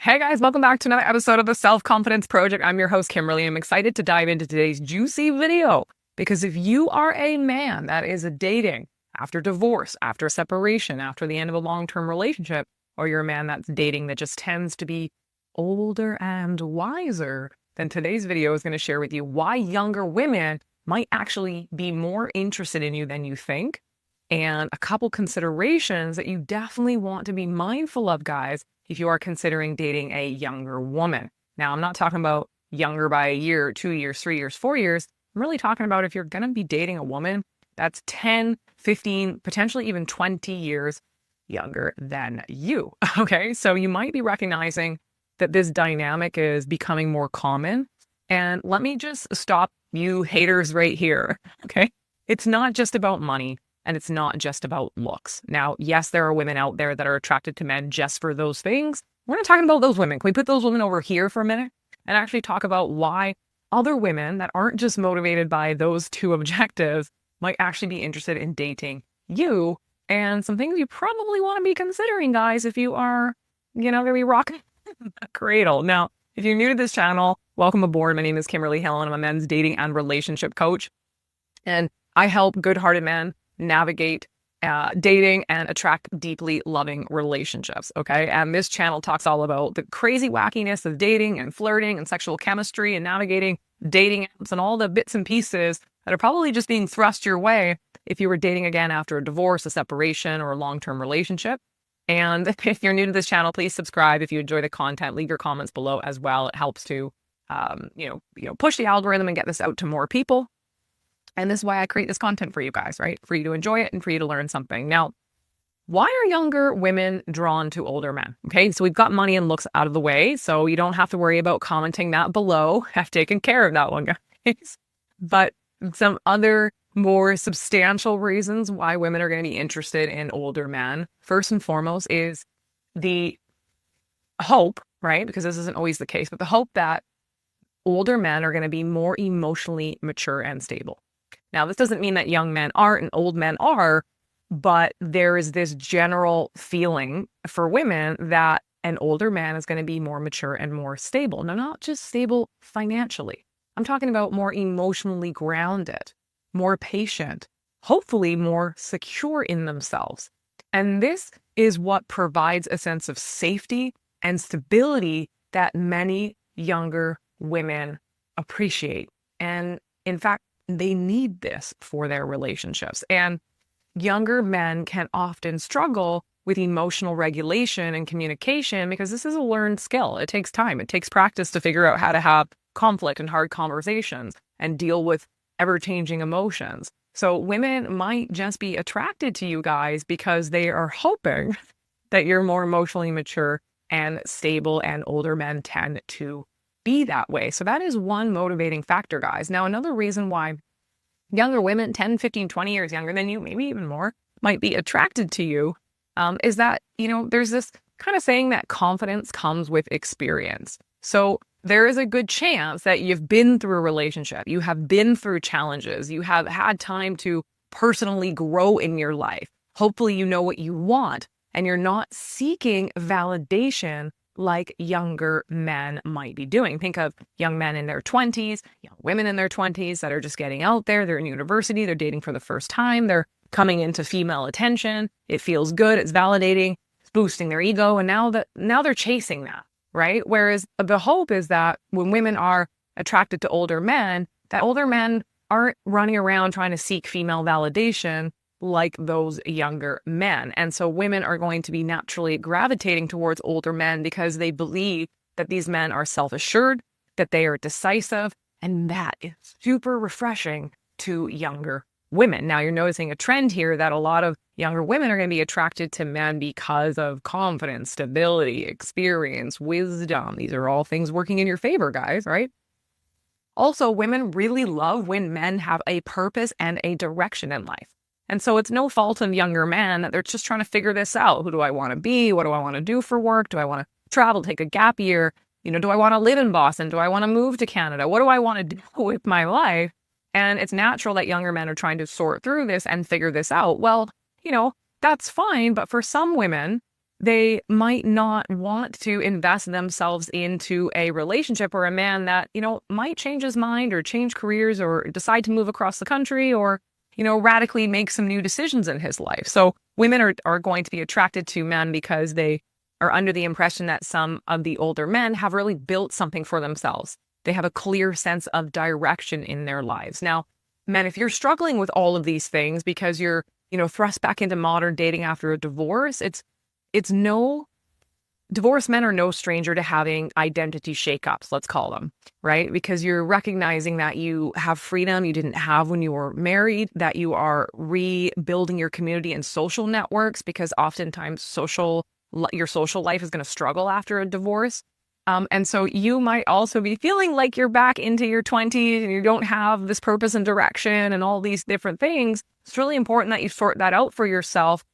Hey guys, welcome back to another episode of the Self-Confidence Project. I'm your host, Kimberly. I'm excited to dive into today's juicy video because if you are a man that is dating after divorce, after separation, after the end of a long-term relationship, or you're a man that's dating that just tends to be older and wiser, then today's video is going to share with you why younger women might actually be more interested in you than you think, and a couple considerations that you definitely want to be mindful of, guys, if you are considering dating a younger woman. Now, I'm not talking about younger by a year, 2 years, 3 years, 4 years. I'm really talking about if you're going to be dating a woman that's 10, 15, potentially even 20 years younger than you. Okay, so you might be recognizing that this dynamic is becoming more common. And let me just stop you haters right here. Okay, it's not just about money. And it's not just about looks. Now, yes, there are women out there that are attracted to men just for those things. We're not talking about those women. Can we put those women over here for a minute and actually talk about why other women that aren't just motivated by those two objectives might actually be interested in dating you, and some things you probably want to be considering, guys, if you are, going to be rocking a cradle. Now, if you're new to this channel, welcome aboard. My name is Kimberly Hill, and I'm a men's dating and relationship coach. And I help good-hearted men navigate dating and attract deeply loving relationships. Okay. And this channel talks all about the crazy wackiness of dating and flirting and sexual chemistry and navigating dating apps and all the bits and pieces that are probably just being thrust your way if you were dating again after a divorce, a separation, or a long-term relationship. And if you're new to this channel, please subscribe. If you enjoy the content, leave your comments below as well. It helps to, push the algorithm and get this out to more people. And this is why I create this content for you guys, right? For you to enjoy it and for you to learn something. Now, why are younger women drawn to older men? Okay, so we've got money and looks out of the way, so you don't have to worry about commenting that below. I've taken care of that one, guys. But some other more substantial reasons why women are going to be interested in older men, first and foremost, is the hope, right? Because this isn't always the case, but the hope that older men are going to be more emotionally mature and stable. Now, this doesn't mean that young men aren't and old men are, but there is this general feeling for women that an older man is going to be more mature and more stable. Now, not just stable financially. I'm talking about more emotionally grounded, more patient, hopefully more secure in themselves. And this is what provides a sense of safety and stability that many younger women appreciate. And in fact, they need this for their relationships. And younger men can often struggle with emotional regulation and communication because this is a learned skill. It takes time. It takes practice to figure out how to have conflict and hard conversations and deal with ever-changing emotions. So women might just be attracted to you guys because they are hoping that you're more emotionally mature and stable, and older men tend to be that way. So that is one motivating factor, guys. Now, another reason why younger women, 10, 15, 20 years younger than you, maybe even more, might be attracted to you is that, there's this kind of saying that confidence comes with experience. So there is a good chance that you've been through a relationship, you have been through challenges, you have had time to personally grow in your life. Hopefully you know what you want and you're not seeking validation like younger men might be doing. Think of young men in their 20s, young women in their 20s that are just getting out there. They're in university. They're dating for the first time. They're coming into female attention. It feels good. It's validating. It's boosting their ego. And now they're chasing that, right? Whereas the hope is that when women are attracted to older men, that older men aren't running around trying to seek female validation like those younger men. And so women are going to be naturally gravitating towards older men because they believe that these men are self-assured, that they are decisive, and that is super refreshing to younger women. Now, you're noticing a trend here that a lot of younger women are going to be attracted to men because of confidence, stability, experience, wisdom. These are all things working in your favor, guys, right? Also, women really love when men have a purpose and a direction in life. And so it's no fault of younger men that they're just trying to figure this out. Who do I want to be? What do I want to do for work? Do I want to travel, take a gap year? Do I want to live in Boston? Do I want to move to Canada? What do I want to do with my life? And it's natural that younger men are trying to sort through this and figure this out. Well, that's fine. But for some women, they might not want to invest themselves into a relationship or a man that, might change his mind or change careers or decide to move across the country or, radically make some new decisions in his life. So women are going to be attracted to men because they are under the impression that some of the older men have really built something for themselves. They have a clear sense of direction in their lives. Now, men, if you're struggling with all of these things because you're, thrust back into modern dating after a divorce, divorced men are no stranger to having identity shakeups, let's call them, right? Because you're recognizing that you have freedom you didn't have when you were married, that you are rebuilding your community and social networks, because oftentimes your social life is going to struggle after a divorce. And so you might also be feeling like you're back into your 20s and you don't have this purpose and direction and all these different things. It's really important that you sort that out for yourself,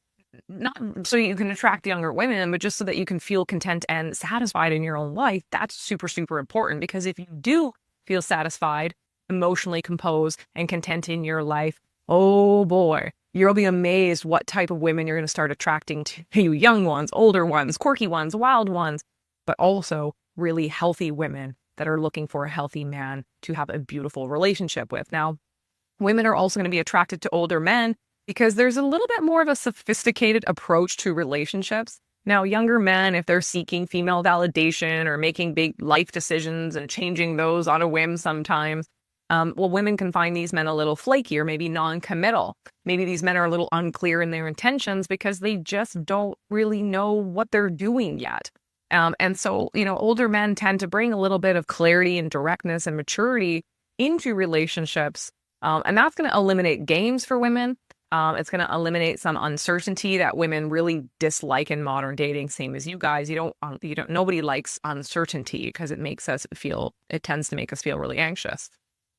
not so you can attract younger women, but just so that you can feel content and satisfied in your own life. That's super, super important, because if you do feel satisfied, emotionally composed, and content in your life, oh boy, you'll be amazed what type of women you're going to start attracting to you. Young ones, older ones, quirky ones, wild ones, but also really healthy women that are looking for a healthy man to have a beautiful relationship with. Now, women are also going to be attracted to older men because there's a little bit more of a sophisticated approach to relationships. Now, younger men, if they're seeking female validation or making big life decisions and changing those on a whim sometimes, women can find these men a little flaky or maybe non-committal. Maybe these men are a little unclear in their intentions because they just don't really know what they're doing yet. And so, older men tend to bring a little bit of clarity and directness and maturity into relationships. And that's going to eliminate games for women. It's going to eliminate some uncertainty that women really dislike in modern dating. Same as you guys. Nobody likes uncertainty because it tends to make us feel really anxious.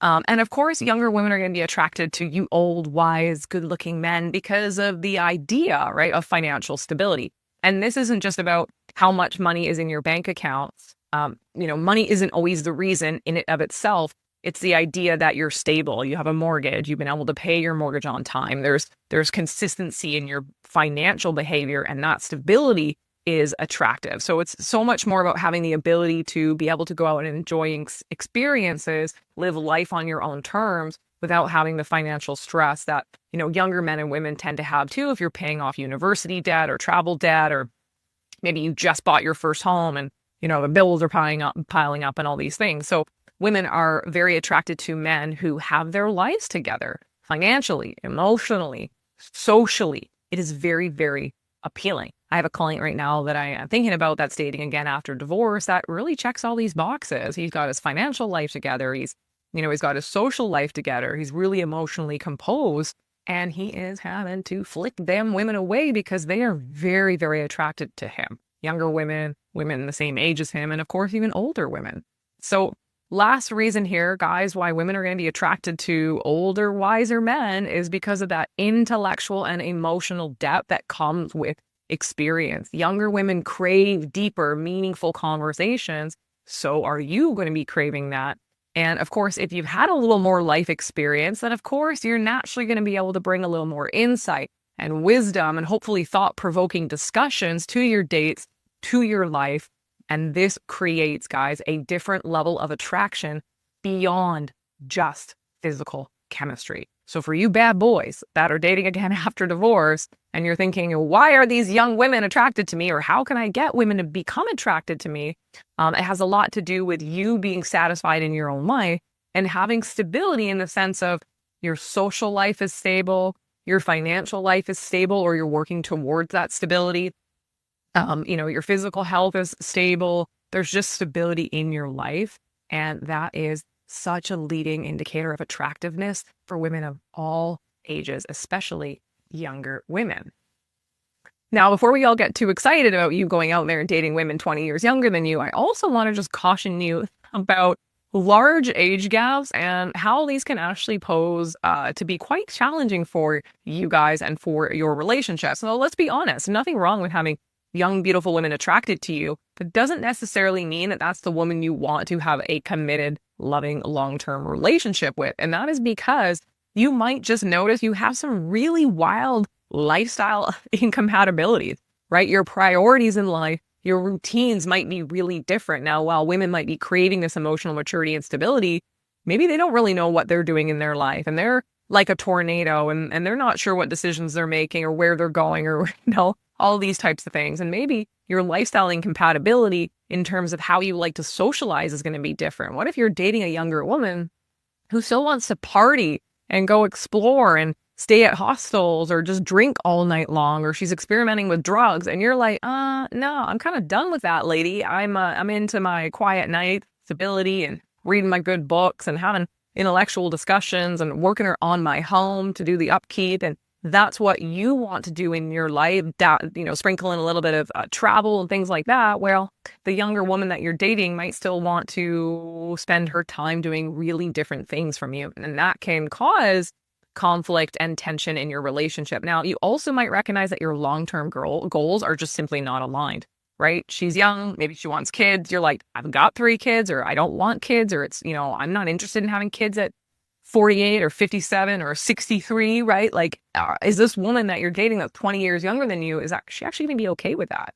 And of course, younger women are going to be attracted to you old, wise, good-looking men because of the idea, right, of financial stability. And this isn't just about how much money is in your bank accounts. Money isn't always the reason in it of itself. It's the idea that you're stable. You have a mortgage. You've been able to pay your mortgage on time. There's consistency in your financial behavior, and that stability is attractive. So it's so much more about having the ability to be able to go out and enjoy experiences, live life on your own terms without having the financial stress that, younger men and women tend to have too if you're paying off university debt or travel debt, or maybe you just bought your first home and, the bills are piling up and all these things. So women are very attracted to men who have their lives together financially, emotionally, socially. It is very, very appealing. I have a client right now that I am thinking about that's dating again after divorce that really checks all these boxes. He's got his financial life together. He's got his social life together. He's really emotionally composed, and he is having to flick them women away because they are very, very attracted to him. Younger women the same age as him, and of course, even older women. So last reason here, guys, why women are going to be attracted to older, wiser men is because of that intellectual and emotional depth that comes with experience. Younger women crave deeper, meaningful conversations. So are you going to be craving that? And of course, if you've had a little more life experience, then of course, you're naturally going to be able to bring a little more insight and wisdom and hopefully thought-provoking discussions to your dates, to your life. And this creates, guys, a different level of attraction beyond just physical chemistry. So for you bad boys that are dating again after divorce, and you're thinking, why are these young women attracted to me? Or how can I get women to become attracted to me? It has a lot to do with you being satisfied in your own life and having stability in the sense of your social life is stable, your financial life is stable, or you're working towards that stability. Your physical health is stable. There's just stability in your life. And that is such a leading indicator of attractiveness for women of all ages, especially younger women. Now, before we all get too excited about you going out there and dating women 20 years younger than you, I also want to just caution you about large age gaps and how these can actually pose to be quite challenging for you guys and for your relationships. So let's be honest, nothing wrong with having young, beautiful women attracted to you. That doesn't necessarily mean that that's the woman you want to have a committed, loving, long-term relationship with. And that is because you might just notice you have some really wild lifestyle incompatibilities, right? Your priorities in life, your routines might be really different. Now, while women might be creating this emotional maturity and stability, maybe they don't really know what they're doing in their life, and they're like a tornado, and they're not sure what decisions they're making or where they're going, or, all these types of things. And maybe your lifestyle incompatibility in terms of how you like to socialize is going to be different. What if you're dating a younger woman who still wants to party and go explore and stay at hostels or just drink all night long, or she's experimenting with drugs, and you're like, no, I'm kind of done with that, lady. I'm into my quiet night stability and reading my good books and having intellectual discussions and working on my home to do the upkeep. And that's what you want to do in your life, sprinkle in a little bit of travel and things like that. Well, the younger woman that you're dating might still want to spend her time doing really different things from you. And that can cause conflict and tension in your relationship. Now, you also might recognize that your long-term goals are just simply not aligned, right? She's young. Maybe she wants kids. You're like, I've got 3 kids, or I don't want kids, or it's, I'm not interested in having kids at 48 or 57 or 63, right? Like, is this woman that you're dating that's 20 years younger than you, is she actually going to be okay with that?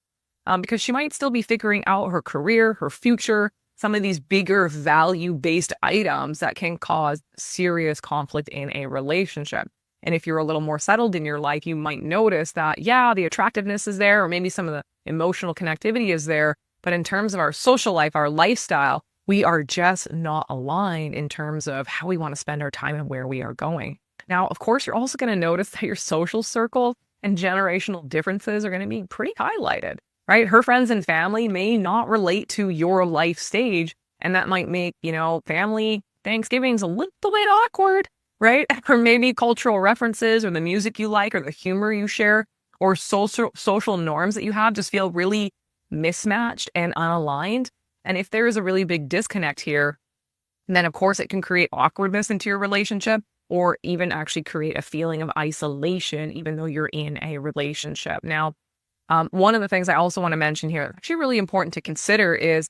Because she might still be figuring out her career, her future, some of these bigger value-based items that can cause serious conflict in a relationship. And if you're a little more settled in your life, you might notice that, yeah, the attractiveness is there, or maybe some of the emotional connectivity is there. But in terms of our social life, our lifestyle, we are just not aligned in terms of how we want to spend our time and where we are going. Now, of course, you're also going to notice that your social circle and generational differences are going to be pretty highlighted, right? Her friends and family may not relate to your life stage, and that might make, family Thanksgivings a little bit awkward, right? Or maybe cultural references or the music you like or the humor you share or social norms that you have just feel really mismatched and unaligned. And if there is a really big disconnect here, then of course it can create awkwardness into your relationship, or even actually create a feeling of isolation, even though you're in a relationship. Now, one of the things I also want to mention here, actually really important to consider, is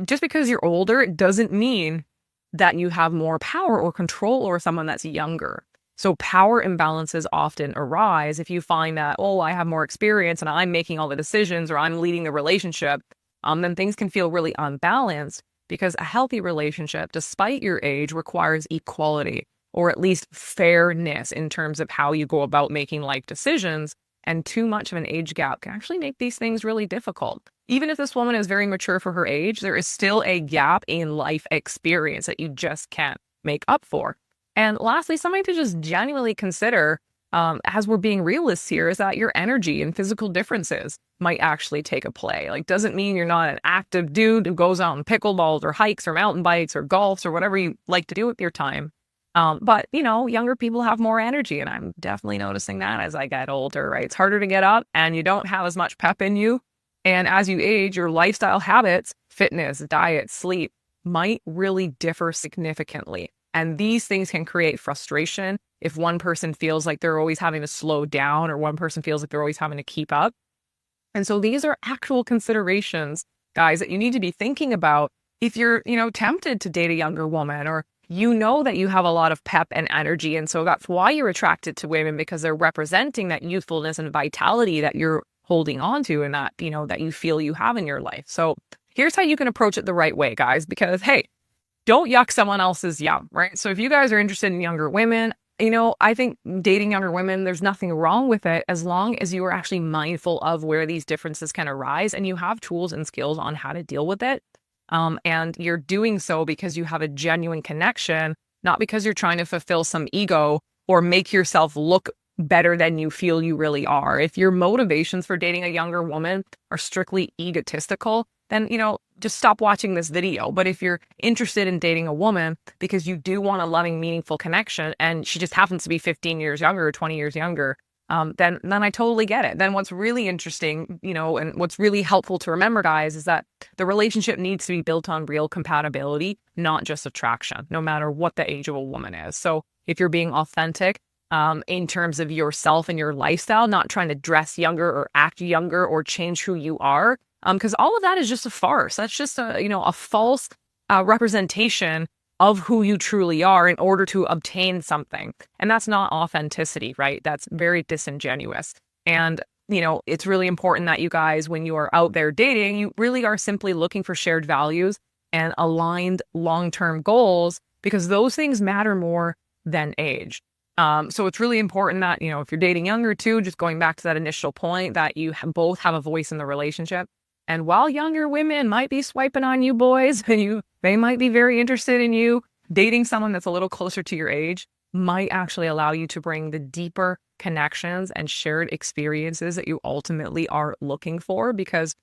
just because you're older, it doesn't mean that you have more power or control over someone that's younger. So power imbalances often arise if you find that, I have more experience and I'm making all the decisions, or I'm leading the relationship. Then things can feel really unbalanced, because a healthy relationship, despite your age, requires equality, or at least fairness in terms of how you go about making life decisions. And too much of an age gap can actually make these things really difficult. Even if this woman is very mature for her age, there is still a gap in life experience that you just can't make up for. And lastly, something to just genuinely consider, as we're being realists here, is that your energy and physical differences might actually take a play. Like, doesn't mean you're not an active dude who goes out on pickleballs or hikes or mountain bikes or golfs or whatever you like to do with your time. But, younger people have more energy, and I'm definitely noticing that as I get older, right? It's harder to get up and you don't have as much pep in you. And as you age, your lifestyle habits, fitness, diet, sleep, might really differ significantly. And these things can create frustration if one person feels like they're always having to slow down, or one person feels like they're always having to keep up. And so these are actual considerations, guys, that you need to be thinking about if you're, tempted to date a younger woman, or that you have a lot of pep and energy. And so that's why you're attracted to women, because they're representing that youthfulness and vitality that you're holding on to, and that, that you feel you have in your life. So here's how you can approach it the right way, guys, because, hey, don't yuck someone else's yum, right? So if you guys are interested in younger women, I think dating younger women, there's nothing wrong with it, as long as you are actually mindful of where these differences can arise and you have tools and skills on how to deal with it. And you're doing so because you have a genuine connection, not because you're trying to fulfill some ego or make yourself look better than you feel you really are. If your motivations for dating a younger woman are strictly egotistical, then, just stop watching this video. But if you're interested in dating a woman because you do want a loving, meaningful connection, and she just happens to be 15 years younger or 20 years younger, then I totally get it. Then what's really interesting, and what's really helpful to remember, guys, is that the relationship needs to be built on real compatibility, not just attraction, no matter what the age of a woman is. So if you're being authentic, in terms of yourself and your lifestyle, not trying to dress younger or act younger or change who you are, because all of that is just a farce. That's just a false representation of who you truly are in order to obtain something. And that's not authenticity, right? That's very disingenuous. And it's really important that you guys, when you are out there dating, you really are simply looking for shared values and aligned long-term goals, because those things matter more than age. So it's really important that, if you're dating younger too, just going back to that initial point, that you both have a voice in the relationship. And while younger women might be swiping on you boys, and they might be very interested in you, dating someone that's a little closer to your age might actually allow you to bring the deeper connections and shared experiences that you ultimately are looking for, because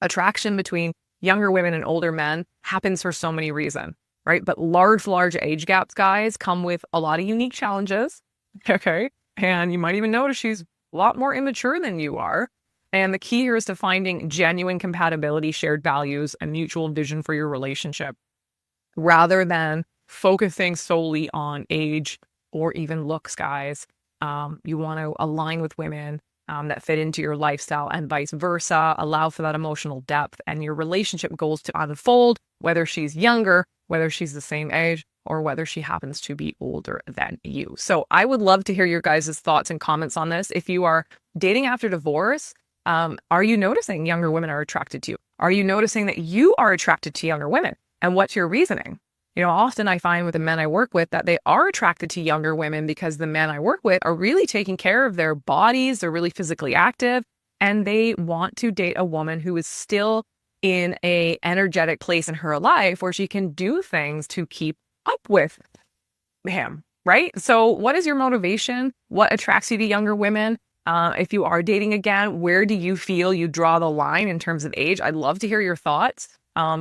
attraction between younger women and older men happens for so many reasons, right? But large age gaps, guys, come with a lot of unique challenges. Okay. And you might even notice she's a lot more immature than you are. And the key here is to finding genuine compatibility, shared values, and mutual vision for your relationship, rather than focusing solely on age or even looks, guys. You want to align with women that fit into your lifestyle, and vice versa. Allow for that emotional depth and your relationship goals to unfold, whether she's younger, whether she's the same age, or whether she happens to be older than you. So I would love to hear your guys' thoughts and comments on this. If you are dating after divorce, are you noticing younger women are attracted to you? Are you noticing that you are attracted to younger women? And what's your reasoning? Often I find with the men I work with that they are attracted to younger women because the men I work with are really taking care of their bodies. They're really physically active, and they want to date a woman who is still in a energetic place in her life where she can do things to keep up with him, right? So what is your motivation? What attracts you to younger women? If you are dating again, where do you feel you draw the line in terms of age? I'd love to hear your thoughts.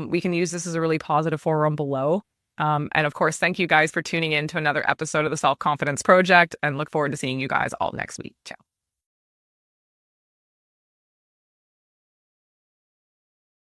We can use this as a really positive forum below. And of course, thank you guys for tuning in to another episode of the Self-Confidence Project, and look forward to seeing you guys all next week. Ciao.